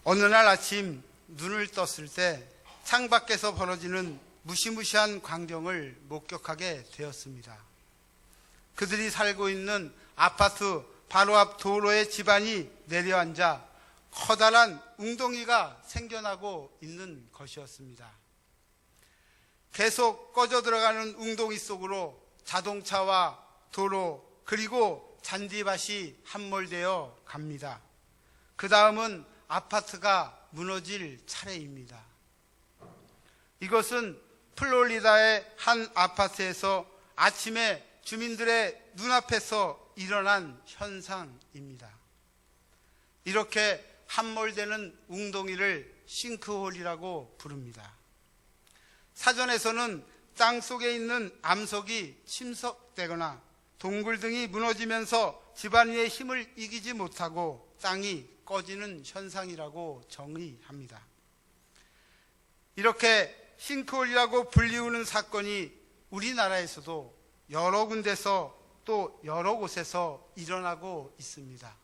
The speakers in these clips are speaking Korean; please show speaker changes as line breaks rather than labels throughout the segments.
어느 날 아침 눈을 떴을 때 창밖에서 벌어지는 무시무시한 광경을 목격하게 되었습니다. 그들이 살고 있는 아파트 바로 앞 도로에 집안이 내려앉아 커다란 웅덩이가 생겨나고 있는 것이었습니다. 계속 꺼져 들어가는 웅덩이 속으로 자동차와 도로 그리고 잔디밭이 함몰되어 갑니다. 그 다음은 아파트가 무너질 차례입니다. 이것은 플로리다의 한 아파트에서 아침에 주민들의 눈앞에서 일어난 현상입니다. 이렇게 함몰되는 웅덩이를 싱크홀이라고 부릅니다. 사전에서는 땅 속에 있는 암석이 침섭되거나 동굴 등이 무너지면서 집안 위의 힘을 이기지 못하고 땅이 꺼지는 현상이라고 정의합니다. 이렇게 싱크홀이라고 불리우는 사건이 우리나라에서도 여러 군데서 또 여러 곳에서 일어나고 있습니다.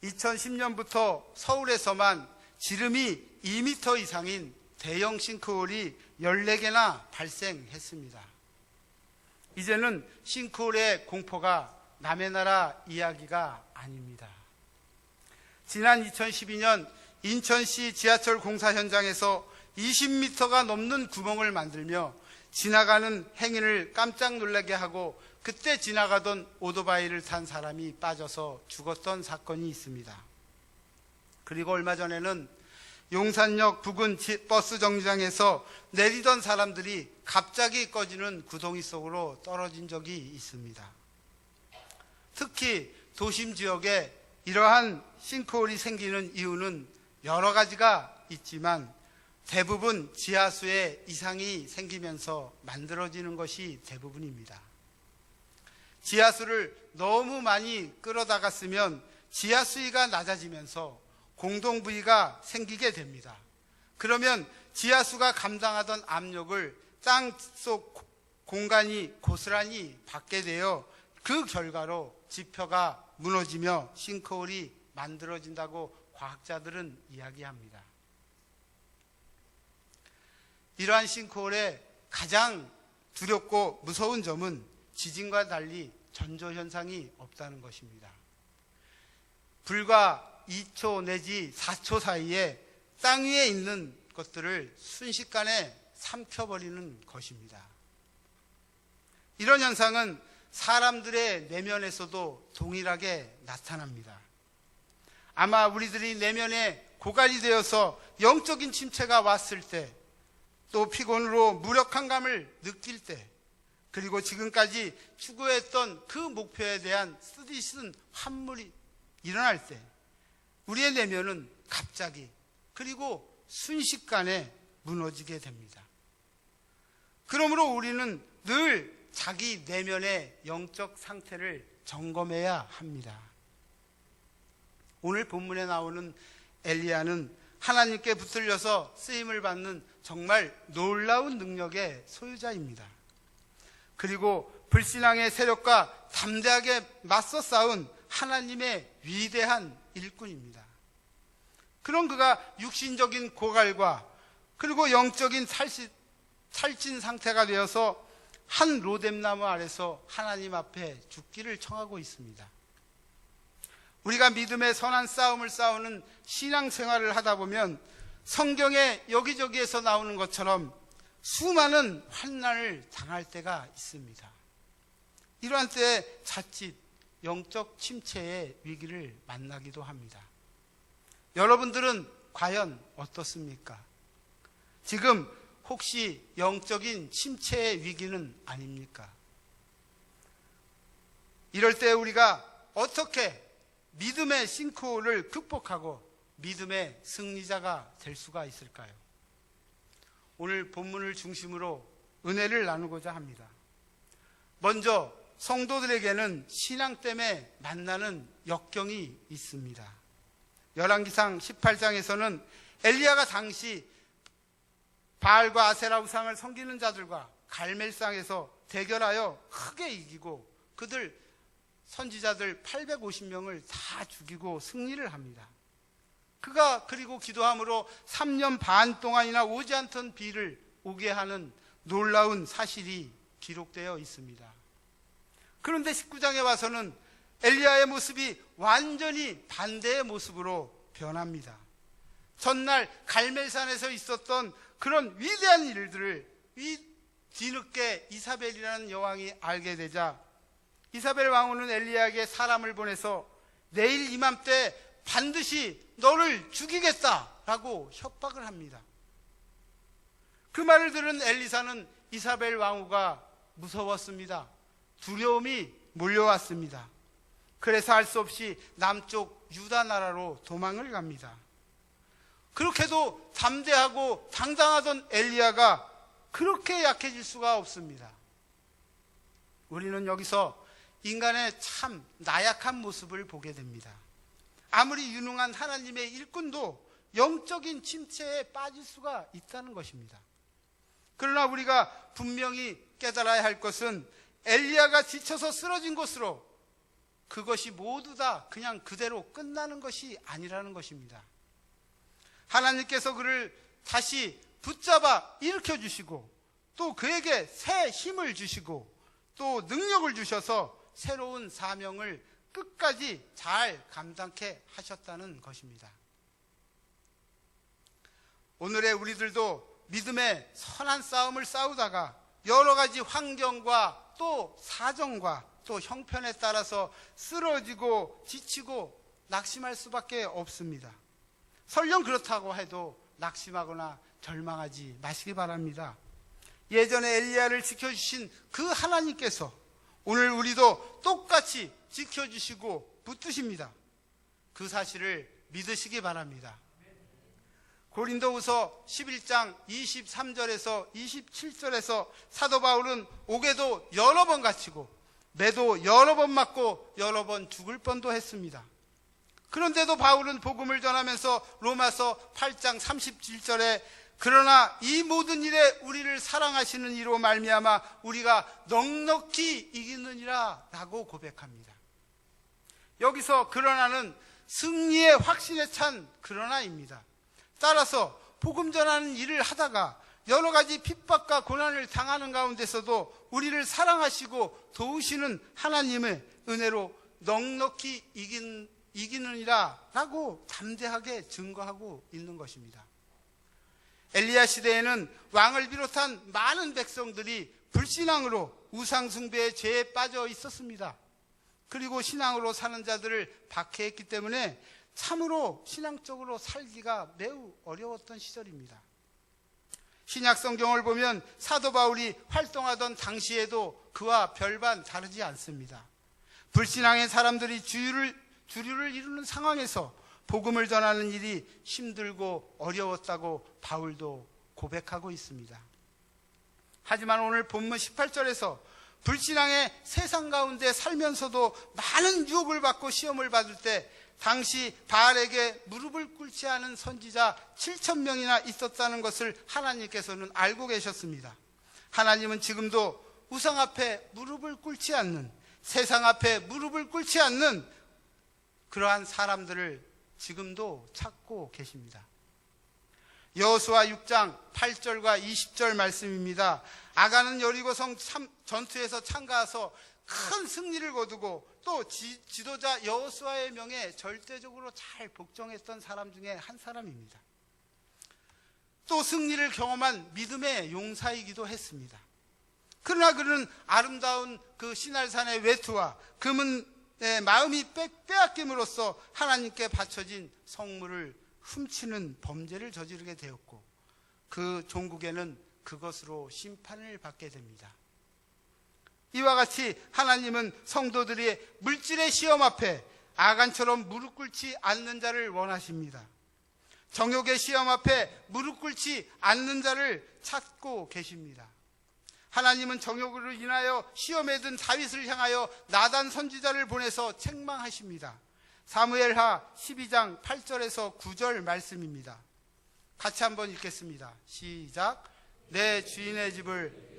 2010년부터 서울에서만 지름이 2m 이상인 대형 싱크홀이 14개나 발생했습니다. 이제는 싱크홀의 공포가 남의 나라 이야기가 아닙니다. 지난 2012년 인천시 지하철 공사 현장에서 20m가 넘는 구멍을 만들며 지나가는 행인을 깜짝 놀라게 하고 그때 지나가던 오토바이를 탄 사람이 빠져서 죽었던 사건이 있습니다. 그리고 얼마 전에는 용산역 부근 버스 정류장에서 내리던 사람들이 갑자기 꺼지는 구덩이 속으로 떨어진 적이 있습니다. 특히 도심 지역에 이러한 싱크홀이 생기는 이유는 여러 가지가 있지만 대부분 지하수에 이상이 생기면서 만들어지는 것이 대부분입니다. 지하수를 너무 많이 끌어다가 쓰면 지하수위가 낮아지면서 공동부위가 생기게 됩니다. 그러면 지하수가 감당하던 압력을 땅속 공간이 고스란히 받게 되어 그 결과로 지표가 무너지며 싱크홀이 만들어진다고 과학자들은 이야기합니다. 이러한 싱크홀의 가장 두렵고 무서운 점은 지진과 달리 전조현상이 없다는 것입니다. 불과 2초 내지 4초 사이에 땅 위에 있는 것들을 순식간에 삼켜버리는 것입니다. 이런 현상은 사람들의 내면에서도 동일하게 나타납니다. 아마 우리들이 내면에 고갈이 되어서 영적인 침체가 왔을 때, 또 피곤으로 무력한 감을 느낄 때, 그리고 지금까지 추구했던 그 목표에 대한 쓰디쓴 환물이 일어날 때 우리의 내면은 갑자기 그리고 순식간에 무너지게 됩니다. 그러므로 우리는 늘 자기 내면의 영적 상태를 점검해야 합니다. 오늘 본문에 나오는 엘리야는 하나님께 붙들려서 쓰임을 받는 정말 놀라운 능력의 소유자입니다. 그리고 불신앙의 세력과 담대하게 맞서 싸운 하나님의 위대한 일꾼입니다. 그런 그가 육신적인 고갈과 그리고 영적인 살찐 상태가 되어서 한 로뎀나무 아래서 하나님 앞에 죽기를 청하고 있습니다. 우리가 믿음의 선한 싸움을 싸우는 신앙생활을 하다 보면 성경에 여기저기에서 나오는 것처럼 수많은 환난을 당할 때가 있습니다. 이러한 때에 자칫 영적 침체의 위기를 만나기도 합니다. 여러분들은 과연 어떻습니까? 지금 혹시 영적인 침체의 위기는 아닙니까? 이럴 때 우리가 어떻게 믿음의 싱크홀을 극복하고 믿음의 승리자가 될 수가 있을까요? 오늘 본문을 중심으로 은혜를 나누고자 합니다. 먼저 성도들에게는 신앙 때문에 만나는 역경이 있습니다. 열왕기상 18장에서는 엘리야가 당시 바알과 아세라 우상을 섬기는 자들과 갈멜상에서 대결하여 크게 이기고 그들 선지자들 850명을 다 죽이고 승리를 합니다. 그 그가 그리고 기도함으로 3년 반 동안이나 오지 않던 비를 오게 하는 놀라운 사실이 기록되어 있습니다. 그런데 19장에 와서는 엘리야의 모습이 완전히 반대의 모습으로 변합니다. 전날 갈멜산에서 있었던 그런 위대한 일들을 뒤늦게 이사벨이라는 여왕이 알게 되자 이사벨 왕후는 엘리야에게 사람을 보내서 내일 이맘때 반드시 너를 죽이겠다라고 협박을 합니다. 그 말을 들은 엘리사는 이사벨 왕후가 무서웠습니다. 두려움이 몰려왔습니다. 그래서 할 수 없이 남쪽 유다 나라로 도망을 갑니다. 그렇게도 담대하고 당당하던 엘리야가 그렇게 약해질 수가 없습니다. 우리는 여기서 인간의 참 나약한 모습을 보게 됩니다. 아무리 유능한 하나님의 일꾼도 영적인 침체에 빠질 수가 있다는 것입니다. 그러나 우리가 분명히 깨달아야 할 것은 엘리야가 지쳐서 쓰러진 것으로 그것이 모두 다 그냥 그대로 끝나는 것이 아니라는 것입니다. 하나님께서 그를 다시 붙잡아 일으켜 주시고 또 그에게 새 힘을 주시고 또 능력을 주셔서 새로운 사명을 끝까지 잘 감당케 하셨다는 것입니다. 오늘의 우리들도 믿음의 선한 싸움을 싸우다가 여러 가지 환경과 또 사정과 또 형편에 따라서 쓰러지고 지치고 낙심할 수밖에 없습니다. 설령 그렇다고 해도 낙심하거나 절망하지 마시기 바랍니다. 예전에 엘리야를 지켜주신 그 하나님께서 오늘 우리도 똑같이 지켜주시고 붙드십니다. 그 사실을 믿으시기 바랍니다. 고린도후서 11장 23절에서 27절에서 사도 바울은 옥에도 여러 번 갇히고 매도 여러 번 맞고 여러 번 죽을 뻔도 했습니다. 그런데도 바울은 복음을 전하면서 로마서 8장 37절에 그러나 이 모든 일에 우리를 사랑하시는 이로 말미암아 우리가 넉넉히 이기느니라 라고 고백합니다. 여기서 그러나는 승리의 확신에 찬 그러나입니다. 따라서 복음 전하는 일을 하다가 여러 가지 핍박과 고난을 당하는 가운데서도 우리를 사랑하시고 도우시는 하나님의 은혜로 넉넉히 이기느니라 라고 담대하게 증거하고 있는 것입니다. 엘리야 시대에는 왕을 비롯한 많은 백성들이 불신앙으로 우상숭배의 죄에 빠져 있었습니다. 그리고 신앙으로 사는 자들을 박해했기 때문에 참으로 신앙적으로 살기가 매우 어려웠던 시절입니다. 신약 성경을 보면 사도 바울이 활동하던 당시에도 그와 별반 다르지 않습니다. 불신앙의 사람들이 주류를 이루는 상황에서 복음을 전하는 일이 힘들고 어려웠다고 바울도 고백하고 있습니다. 하지만 오늘 본문 18절에서 불신앙의 세상 가운데 살면서도 많은 유혹을 받고 시험을 받을 때 당시 바알에게 무릎을 꿇지 않은 선지자 7,000명이나 있었다는 것을 하나님께서는 알고 계셨습니다. 하나님은 지금도 우상 앞에 무릎을 꿇지 않는, 세상 앞에 무릎을 꿇지 않는 그러한 사람들을 지금도 찾고 계십니다. 여호수아 6장 8절과 20절 말씀입니다. 아간은 여리고성 전투에서 참가해서 큰 승리를 거두고 또 지도자 여호수아의 명에 절대적으로 잘 복종했던 사람 중에 한 사람입니다. 또 승리를 경험한 믿음의 용사이기도 했습니다. 그러나 그는 아름다운 그 시날산의 외투와 금은 마음이 빼앗김으로써 하나님께 바쳐진 성물을 훔치는 범죄를 저지르게 되었고 그 종국에는 그것으로 심판을 받게 됩니다. 이와 같이 하나님은 성도들이 물질의 시험 앞에 아간처럼 무릎 꿇지 않는 자를 원하십니다. 정욕의 시험 앞에 무릎 꿇지 않는 자를 찾고 계십니다. 하나님은 정욕으로 인하여 시험에 든 다윗을 향하여 나단 선지자를 보내서 책망하십니다. 사무엘하 12장 8절에서 9절 말씀입니다. 같이 한번 읽겠습니다. 시작. 내 주인의 집을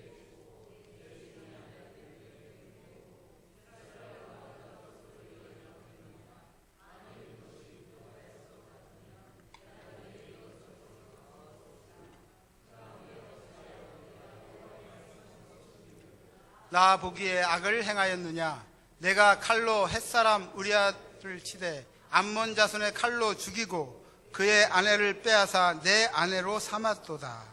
나 보기에 악을 행하였느냐? 내가 칼로 햇사람 우리아를 치되 암몬 자손의 칼로 죽이고 그의 아내를 빼앗아 내 아내로 삼았도다.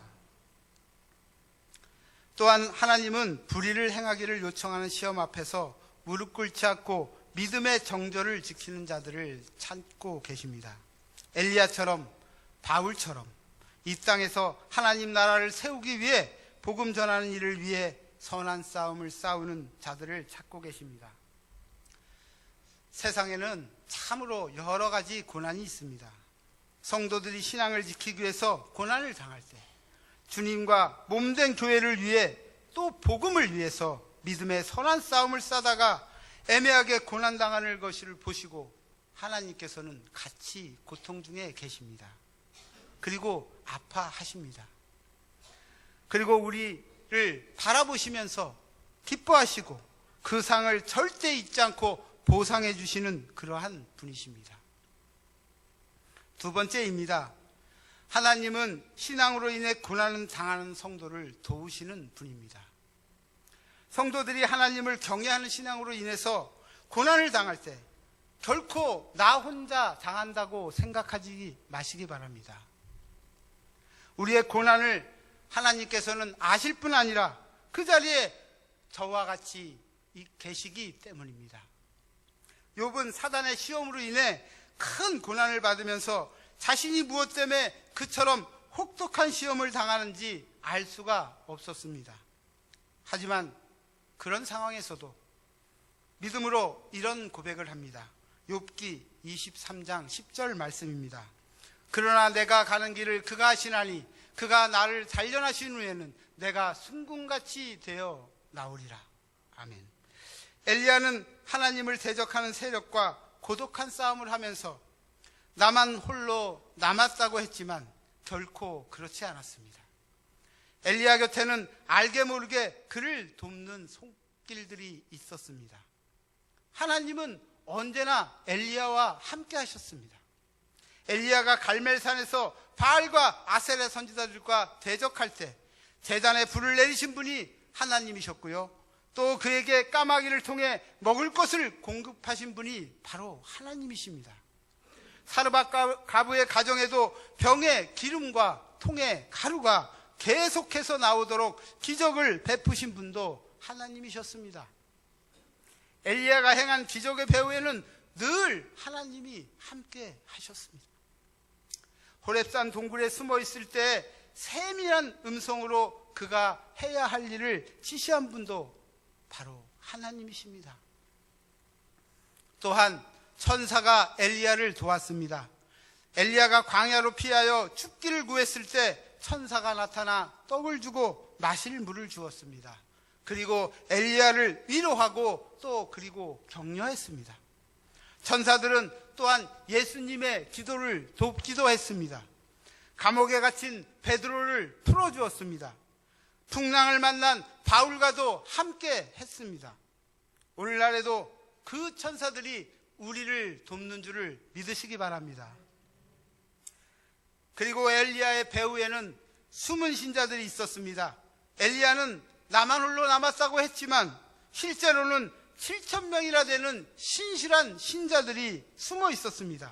또한 하나님은 불의를 행하기를 요청하는 시험 앞에서 무릎 꿇지 않고 믿음의 정절을 지키는 자들을 찾고 계십니다. 엘리야처럼, 바울처럼 이 땅에서 하나님 나라를 세우기 위해 복음 전하는 일을 위해 선한 싸움을 싸우는 자들을 찾고 계십니다. 세상에는 참으로 여러 가지 고난이 있습니다. 성도들이 신앙을 지키기 위해서 고난을 당할 때, 주님과 몸된 교회를 위해 또 복음을 위해서 믿음의 선한 싸움을 싸다가 애매하게 고난당하는 것을 보시고 하나님께서는 같이 고통 중에 계십니다. 그리고 아파하십니다. 그리고 우리를 바라보시면서 기뻐하시고 그 상을 절대 잊지 않고 보상해 주시는 그러한 분이십니다. 두 번째입니다. 하나님은 신앙으로 인해 고난을 당하는 성도를 도우시는 분입니다. 성도들이 하나님을 경외하는 신앙으로 인해서 고난을 당할 때 결코 나 혼자 당한다고 생각하지 마시기 바랍니다. 우리의 고난을 하나님께서는 아실 뿐 아니라 그 자리에 저와 같이 계시기 때문입니다. 욥은 사단의 시험으로 인해 큰 고난을 받으면서 자신이 무엇 때문에 그처럼 혹독한 시험을 당하는지 알 수가 없었습니다. 하지만 그런 상황에서도 믿음으로 이런 고백을 합니다. 욥기 23장 10절 말씀입니다. 그러나 내가 가는 길을 그가 아시나니 그가 나를 단련하신 후에는 내가 순금같이 되어 나오리라. 아멘. 엘리야는 하나님을 대적하는 세력과 고독한 싸움을 하면서 나만 홀로 남았다고 했지만 결코 그렇지 않았습니다. 엘리야 곁에는 알게 모르게 그를 돕는 손길들이 있었습니다. 하나님은 언제나 엘리야와 함께 하셨습니다. 엘리야가 갈멜산에서 바알과 아세레 선지자들과 대적할 때 제단에 불을 내리신 분이 하나님이셨고요. 또 그에게 까마귀를 통해 먹을 것을 공급하신 분이 바로 하나님이십니다. 사르밧 가부의 가정에도 병에 기름과 통에 가루가 계속해서 나오도록 기적을 베푸신 분도 하나님이셨습니다. 엘리야가 행한 기적의 배후에는 늘 하나님이 함께 하셨습니다. 호렙산 동굴에 숨어 있을 때 세밀한 음성으로 그가 해야 할 일을 지시한 분도 바로 하나님이십니다. 또한 천사가 엘리야를 도왔습니다. 엘리야가 광야로 피하여 죽기를 구했을 때 천사가 나타나 떡을 주고 마실 물을 주었습니다. 그리고 엘리야를 위로하고 또 그리고 격려했습니다. 천사들은 또한 예수님의 기도를 돕기도 했습니다. 감옥에 갇힌 베드로를 풀어주었습니다. 풍랑을 만난 바울과도 함께 했습니다. 오늘날에도 그 천사들이 우리를 돕는 줄을 믿으시기 바랍니다. 그리고 엘리야의 배후에는 숨은 신자들이 있었습니다. 엘리야는 나만 홀로 남았다고 했지만 실제로는 7,000명이나 되는 신실한 신자들이 숨어 있었습니다.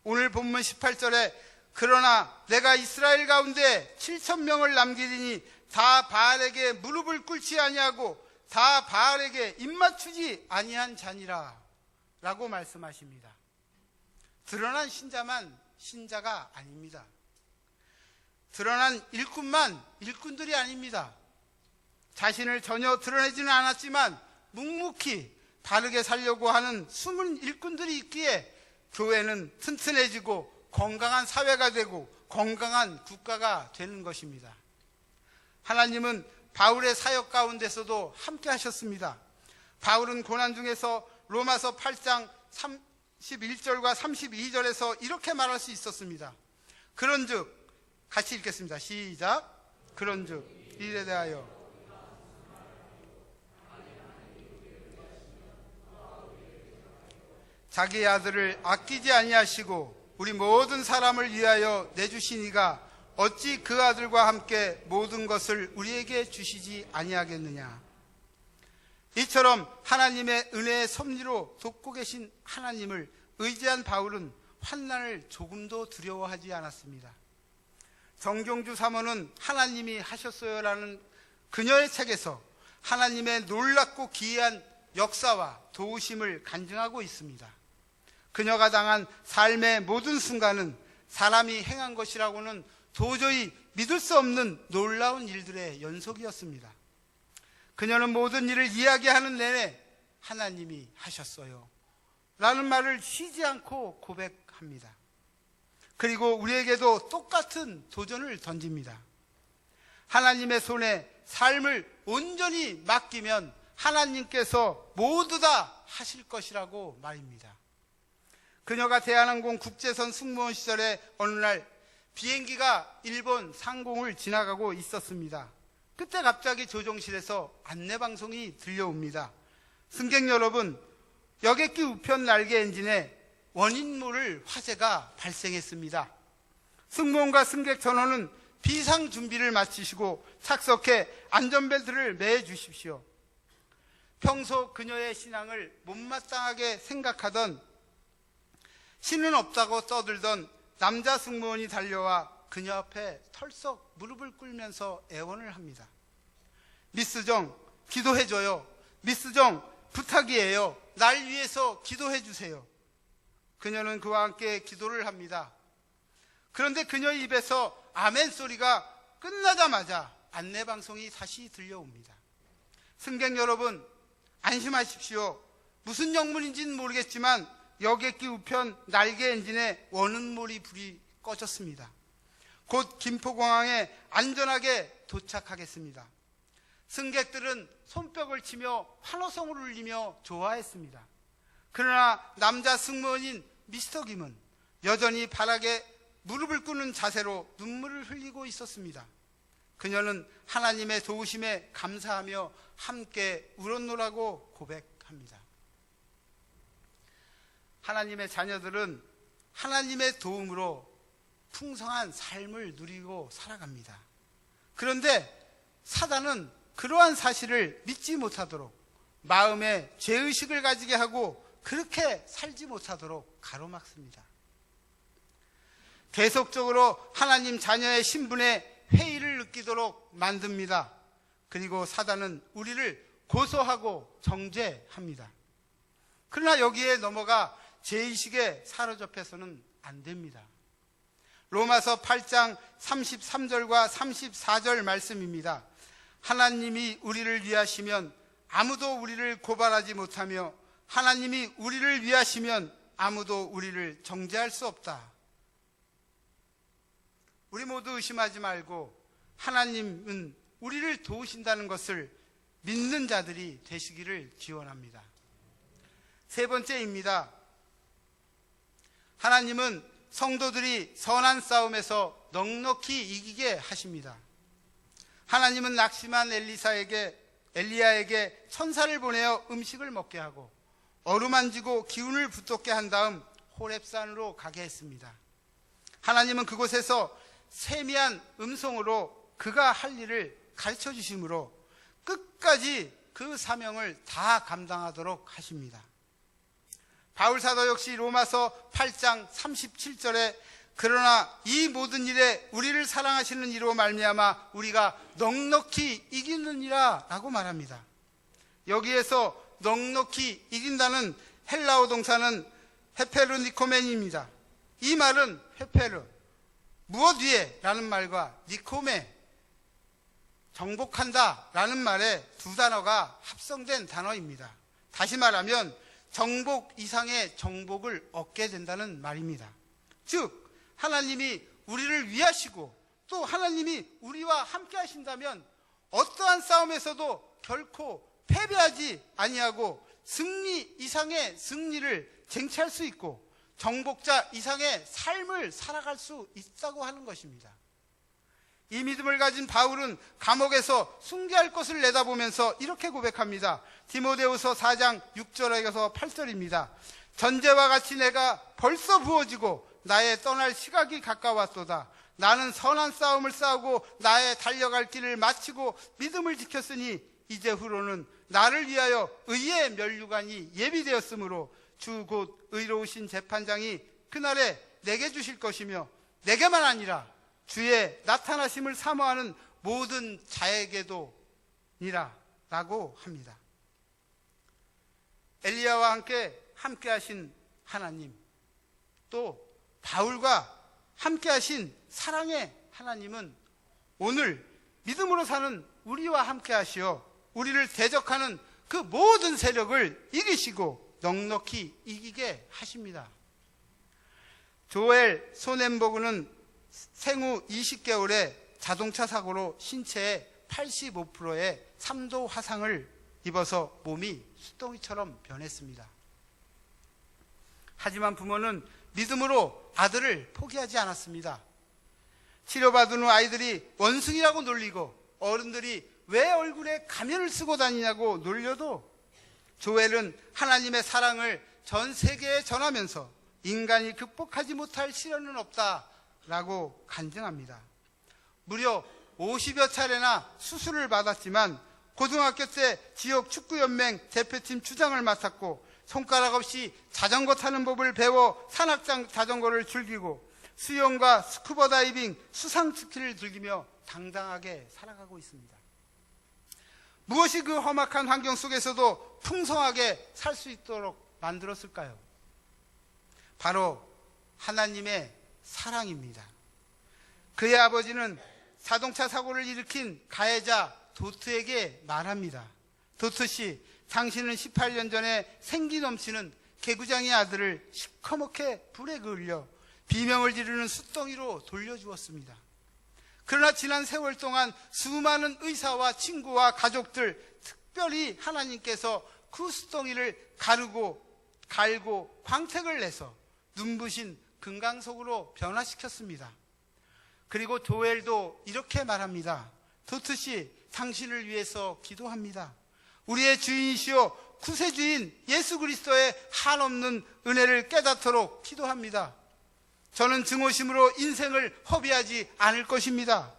오늘 본문 18절에 그러나 내가 이스라엘 가운데 7,000명을 남기리니 다 바알에게 무릎을 꿇지 아니하고 다 바알에게 입맞추지 아니한 자니라 라고 말씀하십니다. 드러난 신자만 신자가 아닙니다. 드러난 일꾼만 일꾼들이 아닙니다. 자신을 전혀 드러내지는 않았지만 묵묵히 바르게 살려고 하는 숨은 일꾼들이 있기에 교회는 튼튼해지고 건강한 사회가 되고 건강한 국가가 되는 것입니다. 하나님은 바울의 사역 가운데서도 함께 하셨습니다. 바울은 고난 중에서 로마서 8장 31절과 32절에서 이렇게 말할 수 있었습니다. 그런즉 같이 읽겠습니다. 시작. 그런즉 이에 대하여 자기 아들을 아끼지 아니하시고 우리 모든 사람을 위하여 내주신 이가 어찌 그 아들과 함께 모든 것을 우리에게 주시지 아니하겠느냐. 이처럼 하나님의 은혜의 섭리로 돕고 계신 하나님을 의지한 바울은 환난을 조금도 두려워하지 않았습니다. 정경주 사모는 하나님이 하셨어요라는 그녀의 책에서 하나님의 놀랍고 기이한 역사와 도우심을 간증하고 있습니다. 그녀가 당한 삶의 모든 순간은 사람이 행한 것이라고는 도저히 믿을 수 없는 놀라운 일들의 연속이었습니다. 그녀는 모든 일을 이야기하는 내내 하나님이 하셨어요 라는 말을 쉬지 않고 고백합니다. 그리고 우리에게도 똑같은 도전을 던집니다. 하나님의 손에 삶을 온전히 맡기면 하나님께서 모두 다 하실 것이라고 말입니다. 그녀가 대한항공 국제선 승무원 시절에 어느 날 비행기가 일본 상공을 지나가고 있었습니다. 그때 갑자기 조종실에서 안내방송이 들려옵니다. 승객 여러분, 여객기 우편 날개 엔진에 원인 모를 화재가 발생했습니다. 승무원과 승객 전원은 비상 준비를 마치시고 착석해 안전벨트를 매 주십시오. 평소 그녀의 신앙을 못마땅하게 생각하던 신은 없다고 떠들던 남자 승무원이 달려와 그녀 앞에 털썩 무릎을 꿇으면서 애원을 합니다. 미스 정, 기도해줘요. 미스 정, 부탁이에요. 날 위해서 기도해 주세요. 그녀는 그와 함께 기도를 합니다. 그런데 그녀의 입에서 아멘 소리가 끝나자마자 안내방송이 다시 들려옵니다. 승객 여러분, 안심하십시오. 무슨 영문인지는 모르겠지만 여객기 우편 날개 엔진의 원음몰이 불이 꺼졌습니다. 곧 김포공항에 안전하게 도착하겠습니다. 승객들은 손뼉을 치며 환호성을 울리며 좋아했습니다. 그러나 남자 승무원인 미스터 김은 여전히 바닥에 무릎을 꿇는 자세로 눈물을 흘리고 있었습니다. 그녀는 하나님의 도우심에 감사하며 함께 울었노라고 고백합니다. 하나님의 자녀들은 하나님의 도움으로 풍성한 삶을 누리고 살아갑니다. 그런데 사단은 그러한 사실을 믿지 못하도록 마음에 죄의식을 가지게 하고 그렇게 살지 못하도록 가로막습니다. 계속적으로 하나님 자녀의 신분에 회의를 느끼도록 만듭니다. 그리고 사단은 우리를 고소하고 정죄합니다. 그러나 여기에 넘어가 죄의식에 사로잡혀서는 안 됩니다. 로마서 8장 33절과 34절 말씀입니다. 하나님이 우리를 위하시면 아무도 우리를 고발하지 못하며 하나님이 우리를 위하시면 아무도 우리를 정죄할 수 없다. 우리 모두 의심하지 말고 하나님은 우리를 도우신다는 것을 믿는 자들이 되시기를 기원합니다. 세 번째입니다. 하나님은 성도들이 선한 싸움에서 넉넉히 이기게 하십니다. 하나님은 낙심한 엘리야에게 천사를 보내어 음식을 먹게 하고 어루만지고 기운을 붙돋게 한 다음 호렙산으로 가게 했습니다. 하나님은 그곳에서 세미한 음성으로 그가 할 일을 가르쳐 주심으로 끝까지 그 사명을 다 감당하도록 하십니다. 바울 사도 역시 로마서 8장 37절에 그러나 이 모든 일에 우리를 사랑하시는 이로 말미암아 우리가 넉넉히 이기느니라 라고 말합니다. 여기에서 넉넉히 이긴다는 헬라어 동사는 헤페르니코멘입니다. 이 말은 헤페르, 무엇 위에 라는 말과 니코메, 정복한다 라는 말의 두 단어가 합성된 단어입니다. 다시 말하면 정복 이상의 정복을 얻게 된다는 말입니다. 즉 하나님이 우리를 위하시고 또 하나님이 우리와 함께 하신다면 어떠한 싸움에서도 결코 패배하지 아니하고 승리 이상의 승리를 쟁취할 수 있고 정복자 이상의 삶을 살아갈 수 있다고 하는 것입니다. 이 믿음을 가진 바울은 감옥에서 순교할 것을 내다보면서 이렇게 고백합니다. 디모데후서 4장 6절에서 8절입니다. 전제와 같이 내가 벌써 부어지고 나의 떠날 시각이 가까웠도다. 나는 선한 싸움을 싸우고 나의 달려갈 길을 마치고 믿음을 지켰으니 이제후로는 나를 위하여 의의 면류관이 예비되었으므로 주 곧 의로우신 재판장이 그날에 내게 주실 것이며 내게만 아니라 주의 나타나심을 사모하는 모든 자에게도 니라 라고 합니다. 엘리야와 함께 하신 하나님, 또 바울과 함께 하신 사랑의 하나님은 오늘 믿음으로 사는 우리와 함께 하시어 우리를 대적하는 그 모든 세력을 이기시고 넉넉히 이기게 하십니다. 조엘 소넨버그는 생후 20개월에 자동차 사고로 신체의 85%의 3도 화상을 입어서 몸이 수동이처럼 변했습니다. 하지만 부모는 믿음으로 아들을 포기하지 않았습니다. 치료받은 후 아이들이 원숭이라고 놀리고 어른들이 왜 얼굴에 가면을 쓰고 다니냐고 놀려도 조엘은 하나님의 사랑을 전 세계에 전하면서 인간이 극복하지 못할 시련은 없다라고 간증합니다. 무려 50여 차례나 수술을 받았지만 고등학교 때 지역 축구연맹 대표팀 주장을 맡았고 손가락 없이 자전거 타는 법을 배워 산악장 자전거를 즐기고 수영과 스쿠버 다이빙, 수상 스키를 즐기며 당당하게 살아가고 있습니다. 무엇이 그 험악한 환경 속에서도 풍성하게 살 수 있도록 만들었을까요? 바로 하나님의 사랑입니다. 그의 아버지는 자동차 사고를 일으킨 가해자 도트에게 말합니다. 도트 씨, 당신은 18년 전에 생기 넘치는 개구장의 아들을 시커멓게 불에 그을려 비명을 지르는 숫덩이로 돌려주었습니다. 그러나 지난 세월 동안 수많은 의사와 친구와 가족들, 특별히 하나님께서 그 숫덩이를 갈고 광택을 내서 눈부신 금강석으로 변화시켰습니다. 그리고 조엘도 이렇게 말합니다. 도트 씨, 당신을 위해서 기도합니다. 우리의 주인이시오 구세주인 예수 그리스도의 한없는 은혜를 깨닫도록 기도합니다. 저는 증오심으로 인생을 허비하지 않을 것입니다.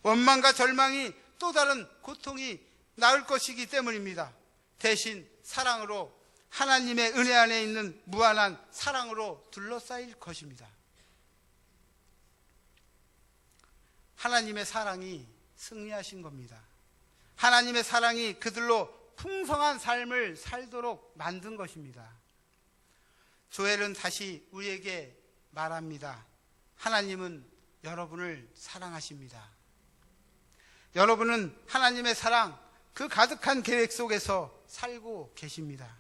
원망과 절망이 또 다른 고통이 나을 것이기 때문입니다. 대신 사랑으로, 하나님의 은혜 안에 있는 무한한 사랑으로 둘러싸일 것입니다. 하나님의 사랑이 승리하신 겁니다. 하나님의 사랑이 그들로 풍성한 삶을 살도록 만든 것입니다. 조엘은 다시 우리에게 말합니다. 하나님은 여러분을 사랑하십니다. 여러분은 하나님의 사랑, 그 가득한 계획 속에서 살고 계십니다.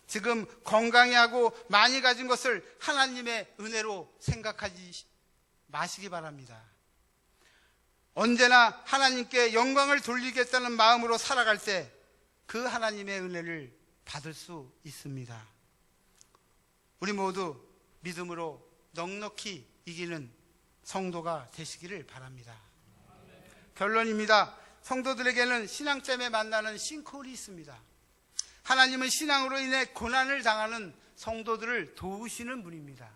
지금 건강해하고 많이 가진 것을 하나님의 은혜로 생각하지 마시기 바랍니다. 언제나 하나님께 영광을 돌리겠다는 마음으로 살아갈 때 그 하나님의 은혜를 받을 수 있습니다. 우리 모두 믿음으로 넉넉히 이기는 성도가 되시기를 바랍니다. 결론입니다. 성도들에게는 신앙점에 만나는 싱크홀이 있습니다. 하나님은 신앙으로 인해 고난을 당하는 성도들을 도우시는 분입니다.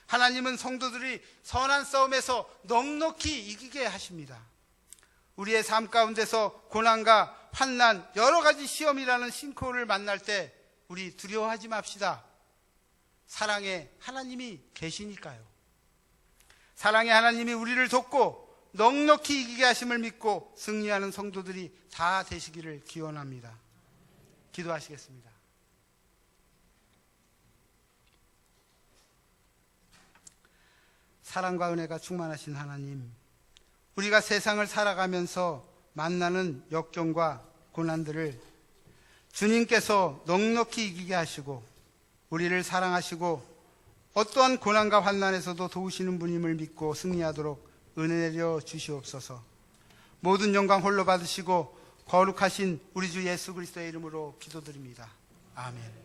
하나님은 성도들이 선한 싸움에서 넉넉히 이기게 하십니다. 우리의 삶 가운데서 고난과 환난, 여러 가지 시험이라는 싱크홀을 만날 때 우리 두려워하지 맙시다. 사랑의 하나님이 계시니까요. 사랑의 하나님이 우리를 돕고 넉넉히 이기게 하심을 믿고 승리하는 성도들이 다 되시기를 기원합니다. 기도하시겠습니다. 사랑과 은혜가 충만하신 하나님, 우리가 세상을 살아가면서 만나는 역경과 고난들을 주님께서 넉넉히 이기게 하시고 우리를 사랑하시고 어떠한 고난과 환난에서도 도우시는 분임을 믿고 승리하도록 은혜 내려 주시옵소서. 모든 영광 홀로 받으시고 거룩하신 우리 주 예수 그리스도의 이름으로 기도드립니다. 아멘.